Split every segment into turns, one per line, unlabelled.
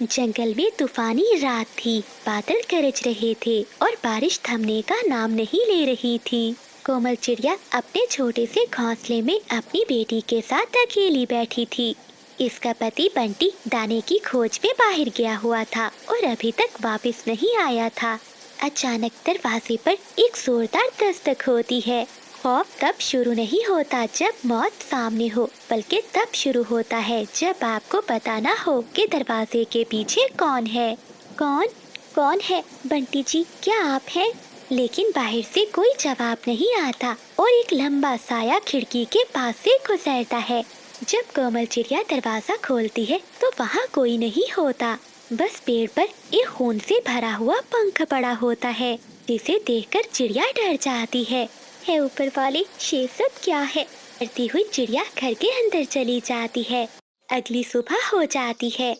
जंगल में तूफानी रात थी। बादल गरज रहे थे और बारिश थमने का नाम नहीं ले रही थी। कोमल चिड़िया अपने छोटे से घोंसले में अपनी बेटी के साथ अकेली बैठी थी। इसका पति बंटी दाने की खोज में बाहर गया हुआ था और अभी तक वापस नहीं आया था। अचानक दरवाजे पर एक जोरदार दस्तक होती है। खौफ तब शुरू नहीं होता जब मौत सामने हो, बल्कि तब शुरू होता है जब आपको पता ना हो कि दरवाजे के पीछे कौन है। कौन कौन है? बंटी जी, क्या आप हैं? लेकिन बाहर से कोई जवाब नहीं आता और एक लंबा साया खिड़की के पास से गुजरता है। जब कोमल चिड़िया दरवाजा खोलती है तो वहाँ कोई नहीं होता, बस पेड़ पर एक खून से भरा हुआ पंख पड़ा होता है, जिसे देखकर चिड़िया डर जाती है। हे ऊपर वाले, ये सब क्या है? डरती हुई चिड़िया घर के अंदर चली जाती है। अगली सुबह हो जाती है।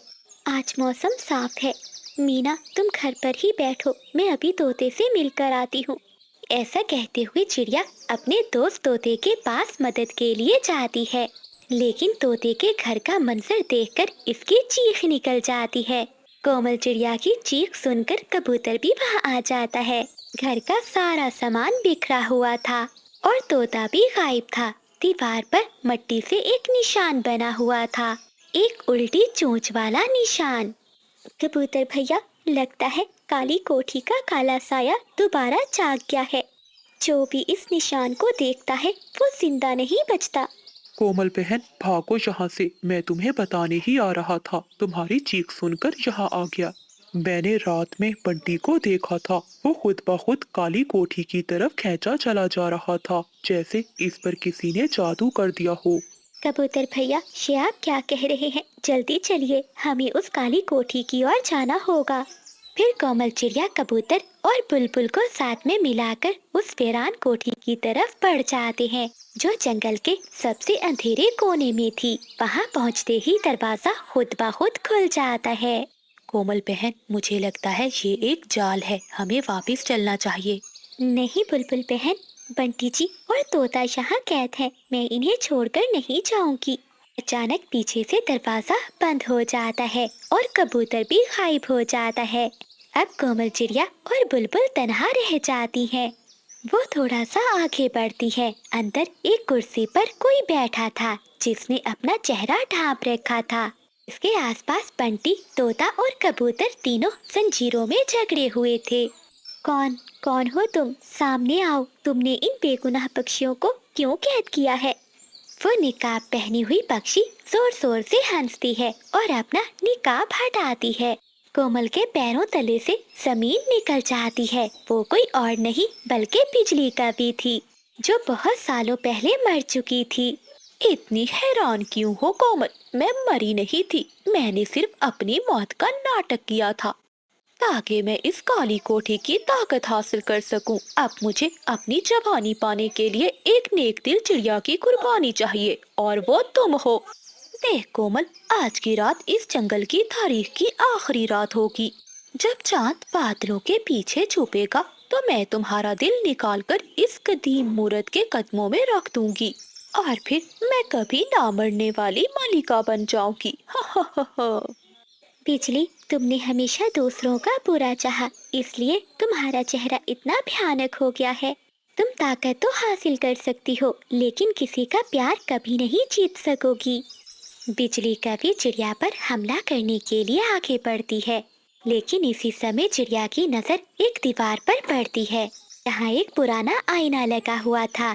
आज मौसम साफ है। मीना, तुम घर पर ही बैठो, मैं अभी तोते से मिलकर आती हूँ। ऐसा कहते हुए चिड़िया अपने दोस्त तोते के पास मदद के लिए जाती है, लेकिन तोते के घर का मंजर देखकर इसकी चीख निकल जाती है। कोमल चिड़िया की चीख सुनकर कबूतर भी वहाँ आ जाता है। घर का सारा सामान बिखरा हुआ था और तोता भी गायब था। दीवार पर मिट्टी से एक निशान बना हुआ था, एक उल्टी चोंच वाला निशान। कबूतर भैया, लगता है काली कोठी का काला साया दोबारा जाग गया है। जो भी इस निशान को देखता है वो जिंदा नहीं बचता।
कोमल बहन, भागो यहाँ से। मैं तुम्हें बताने ही आ रहा था, तुम्हारी चीख सुनकर यहाँ आ गया। मैंने रात में बंटी को देखा था, वो खुद ब खुद काली कोठी की तरफ खींचा चला जा रहा था, जैसे इस पर किसी ने जादू कर दिया हो।
कबूतर भैया, ये आप क्या कह रहे हैं? जल्दी चलिए, हमें उस काली कोठी की ओर जाना होगा। फिर कोमल चिड़िया कबूतर और बुलबुल को साथ में मिलाकर उस वीरान कोठी की तरफ बढ़ जाते हैं, जो जंगल के सबसे अंधेरे कोने में थी। वहाँ पहुँचते ही दरवाजा खुद ब खुद खुल जाता है।
कोमल बहन, मुझे लगता है ये एक जाल है, हमें वापस चलना चाहिए।
नहीं बुलबुल बहन, बंटी जी और तोता यहाँ कैद है, मैं इन्हें छोड़कर नहीं जाऊंगी। अचानक पीछे से दरवाजा बंद हो जाता है और कबूतर भी गायब हो जाता है। अब कोमल चिड़िया और बुलबुल तन्हा रह जाती हैं। वो थोड़ा सा आगे बढ़ती है। अंदर एक कुर्सी पर कोई बैठा था, जिसने अपना चेहरा ढांप रखा था। इसके आसपास बंटी, तोता और कबूतर तीनों जंजीरों में जकड़े हुए थे। कौन कौन हो तुम? सामने आओ। तुमने इन बेगुनाह पक्षियों को क्यों कैद किया है? वो निकाब पहनी हुई पक्षी जोर जोर से हंसती है और अपना निकाब हटाती है। कोमल के पैरों तले से जमीन निकल जाती है। वो कोई और नहीं बल्कि बिजली कवि थी, जो बहुत सालों पहले मर चुकी थी।
इतनी हैरान क्यों हो कोमल? मैं मरी नहीं थी, मैंने सिर्फ अपनी मौत का नाटक किया था ताकि मैं इस काली कोठी की ताकत हासिल कर सकूं। अब मुझे अपनी जवानी पाने के लिए एक नेक दिल चिड़िया की कुर्बानी चाहिए, और वो तुम हो। देख कोमल, आज की रात इस जंगल की तारीख की आखिरी रात होगी। जब चांद बादलों के पीछे छुपेगा तो मैं तुम्हारा दिल निकालकर इस कदीम मूरत के कदमों में रख दूंगी, और फिर मैं कभी ना मरने वाली मलिका बन जाऊंगी। हा हा हा हा।
बिजली, तुमने हमेशा दूसरों का बुरा चाहा, इसलिए तुम्हारा चेहरा इतना भयानक हो गया है। तुम ताकत तो हासिल कर सकती हो, लेकिन किसी का प्यार कभी नहीं जीत सकोगी। बिजली कभी चिड़िया पर हमला करने के लिए आगे बढ़ती है, लेकिन इसी समय चिड़िया की नजर एक दीवार पर पड़ती है, जहाँ एक पुराना आईना लगा हुआ था।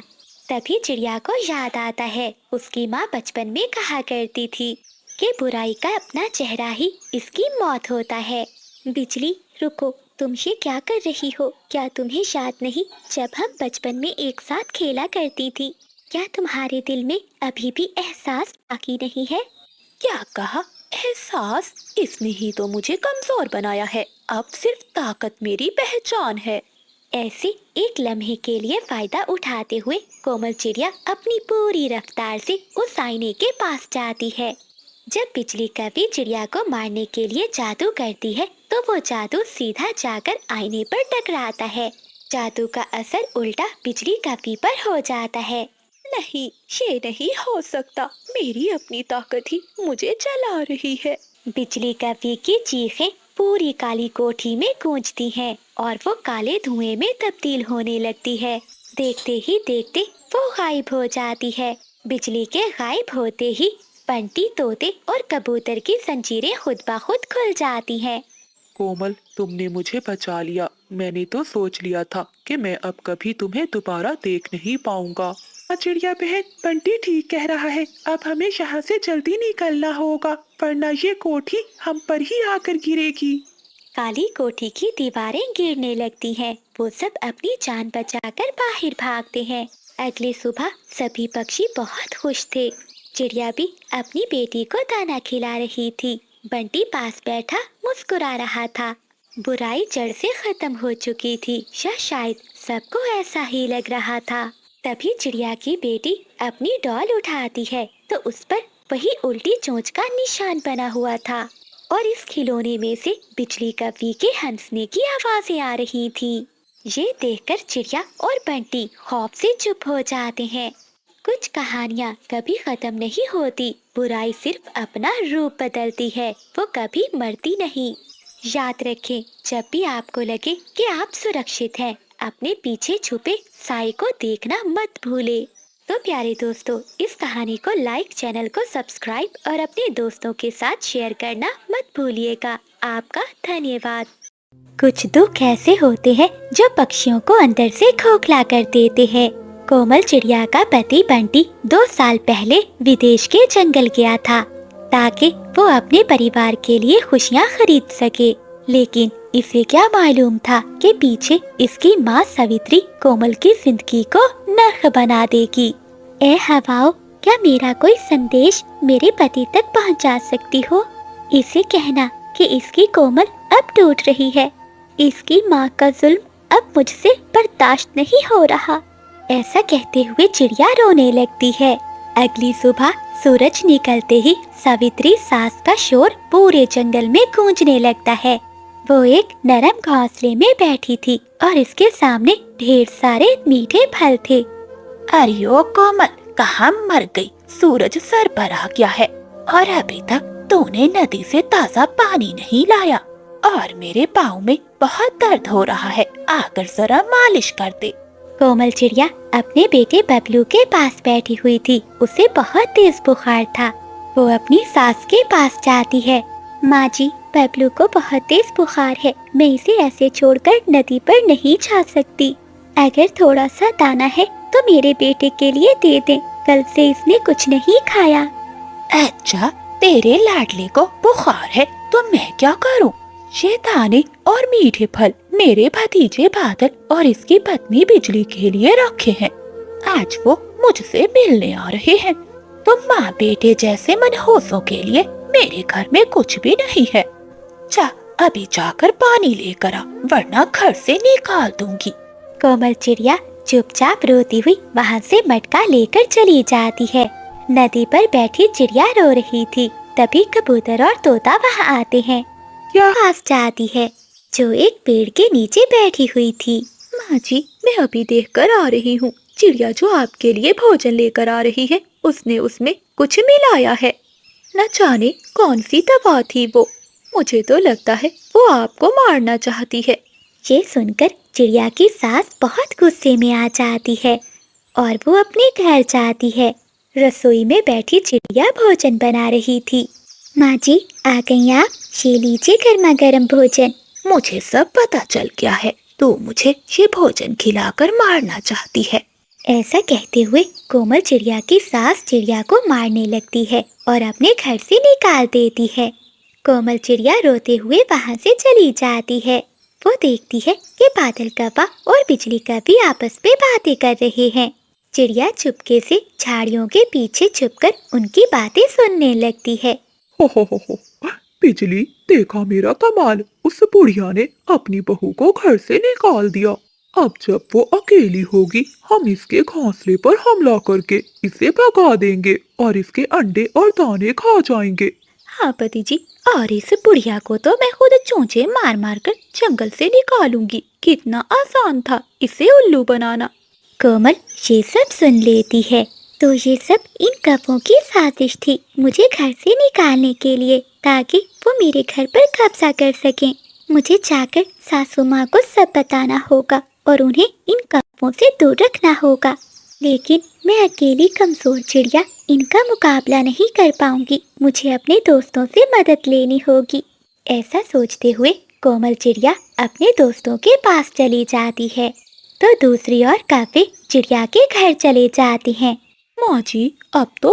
तभी चिड़िया को याद आता है, उसकी माँ बचपन में कहा करती थी कि बुराई का अपना चेहरा ही इसकी मौत होता है। बिजली, रुको, तुम ये क्या कर रही हो? क्या तुम्हें याद नहीं जब हम बचपन में एक साथ खेला करती थी? क्या तुम्हारे दिल में अभी भी एहसास बाकी नहीं है?
क्या कहा? एहसास? इसने ही तो मुझे कमजोर बनाया है। अब सिर्फ ताकत मेरी पहचान है।
ऐसे एक लम्हे के लिए फायदा उठाते हुए कोमल चिड़िया अपनी पूरी रफ्तार से उस आईने के पास जाती है। जब बिजली कभी चिड़िया को मारने के लिए जादू करती है तो वो जादू सीधा जाकर आईने पर टकराता है। जादू का असर उल्टा बिजली कभी पर हो जाता है।
नहीं, ये नहीं हो सकता। मेरी अपनी ताकत ही मुझे जला रही है।
बिजली कव्वी की चीखें पूरी काली कोठी में गूंजती हैं और वो काले धुएं में तब्दील होने लगती है। देखते ही देखते वो गायब हो जाती है। बिजली के गायब होते ही बंटी, तोते और कबूतर की जंजीरें खुद ब खुद खुल जाती हैं।
कोमल, तुमने मुझे बचा लिया। मैंने तो सोच लिया था कि मैं अब कभी तुम्हें दोबारा देख नहीं पाऊंगा। चिड़िया बहन, बंटी ठीक कह रहा है। अब हमें यहाँ से जल्दी निकलना होगा, वरना ये कोठी हम पर ही आकर गिरेगी।
काली कोठी की दीवारें गिरने लगती हैं। वो सब अपनी जान बचाकर बाहर भागते हैं। अगली सुबह सभी पक्षी बहुत खुश थे। चिड़िया भी अपनी बेटी को दाना खिला रही थी। बंटी पास बैठा मुस्कुरा रहा था। बुराई जड़ से खत्म हो चुकी थी, या शायद सबको ऐसा ही लग रहा था। तभी चिड़िया की बेटी अपनी डॉल उठाती है तो उस पर वही उल्टी चोंच का निशान बना हुआ था और इस खिलौने में से बिजली कव्वी के हंसने की आवाजें आ रही थी। ये देखकर चिड़िया और बंटी खौफ से चुप हो जाते हैं। कुछ कहानियाँ कभी खत्म नहीं होती। बुराई सिर्फ अपना रूप बदलती है, वो कभी मरती नहीं। याद रखें, जब भी आपको लगे कि आप सुरक्षित हैं, अपने पीछे छुपे साए को देखना मत भूले। तो प्यारे दोस्तों, इस कहानी को लाइक, चैनल को सब्सक्राइब और अपने दोस्तों के साथ शेयर करना मत भूलिएगा। आपका धन्यवाद। कुछ दुख ऐसे होते हैं जो पक्षियों को अंदर से खोखला कर देते हैं। कोमल चिड़िया का पति बंटी 2 साल पहले विदेश के जंगल गया था ताकि वो अपने परिवार के लिए खुशियाँ खरीद सके। लेकिन इसे क्या मालूम था कि पीछे इसकी माँ सवित्री कोमल की जिंदगी को नर्क बना देगी। ए हवाओ, क्या मेरा कोई संदेश मेरे पति तक पहुँचा सकती हो? इसे कहना कि इसकी कोमल अब टूट रही है। इसकी माँ का जुल्म अब मुझसे बर्दाश्त नहीं हो रहा। ऐसा कहते हुए चिड़िया रोने लगती है। अगली सुबह सूरज निकलते ही सावित्री सास का शोर पूरे जंगल में गूंजने लगता है। वो एक नरम घोंसले में बैठी थी और इसके सामने ढेर सारे मीठे फल थे।
अरे ओ कोमल, कहाँ मर गई? सूरज सर पर आ गया है और अभी तक तूने नदी से ताजा पानी नहीं लाया और मेरे पाँव में बहुत दर्द हो रहा है। आकर जरा मालिश कर दे।
कोमल चिड़िया अपने बेटे बबलू के पास बैठी हुई थी। उसे बहुत तेज बुखार था। वो अपनी सास के पास जाती है। माँ जी, बबलू को बहुत तेज बुखार है। मैं इसे ऐसे छोड़कर नदी पर नहीं जा सकती। अगर थोड़ा सा दाना है तो मेरे बेटे के लिए दे दें। कल से इसने कुछ नहीं खाया।
अच्छा, तेरे लाडले को बुखार है तो मैं क्या करूं? ये दाने और मीठे फल मेरे भतीजे बादल और इसकी पत्नी बिजली के लिए रखे हैं। आज वो मुझसे मिलने आ रहे हैं। तो माँ बेटे जैसे मनहूसों के लिए मेरे घर में कुछ भी नहीं है। जा, अभी जाकर पानी लेकर आ, वरना घर से निकाल दूंगी।
कोमल चिड़िया चुपचाप रोती हुई वहाँ से मटका लेकर चली जाती है। नदी पर बैठी चिड़िया रो रही थी। तभी कबूतर और तोता वहाँ आते हैं।
क्या?
पास जाती है जो एक पेड़ के नीचे बैठी हुई थी।
माँ जी, मैं अभी देखकर आ रही हूँ। चिड़िया जो आपके लिए भोजन लेकर आ रही है, उसने उसमें कुछ मिलाया है। न जाने कौन सी दवा थी वो। मुझे तो लगता है वो आपको मारना चाहती है।
ये सुनकर चिड़िया की सास बहुत गुस्से में आ जाती है और वो अपने घर जाती है। रसोई में बैठी चिड़िया भोजन बना रही थी। माँ जी, आ गई आप? ये लीजिए गर्मा गर्म भोजन।
मुझे सब पता चल गया है। तू मुझे ये भोजन खिलाकर मारना चाहती है।
ऐसा कहते हुए कोमल चिड़िया की सास चिड़िया को मारने लगती है और अपने घर से निकाल देती है। कोमल चिड़िया रोते हुए वहाँ से चली जाती है। वो देखती है कि बादल कौवा और बिजली कौवी आपस में बातें कर रहे हैं। चिड़िया चुपके से झाड़ियों के पीछे छुपकर उनकी बातें सुनने लगती है।
हो, बिजली, देखा मेरा कमाल। उस बुढ़िया ने अपनी बहू को घर से निकाल दिया। अब जब वो अकेली होगी, हम इसके घोंसले पर हमला करके इसे भगा देंगे और इसके अंडे और दाने खा जाएंगे।
हाँ पति जी, और इस बुढ़िया को तो मैं खुद चोंचे मार मार कर जंगल से निकालूंगी। कितना आसान था इसे उल्लू बनाना।
कोमल ये सब सुन लेती है। तो ये सब इन कपों की साजिश थी मुझे घर से निकालने के लिए, ताकि वो मेरे घर पर कब्जा कर सकें। मुझे जाकर सासू माँ को सब बताना होगा और उन्हें इन कपों से दूर रखना होगा। लेकिन मैं अकेली कमजोर चिड़िया इनका मुकाबला नहीं कर पाऊंगी। मुझे अपने दोस्तों से मदद लेनी होगी। ऐसा सोचते हुए कोमल चिड़िया अपने दोस्तों के पास चली जाती है, तो दूसरी ओर कव्वे चिड़िया के घर चले जाते हैं।
माँ जी, अब तो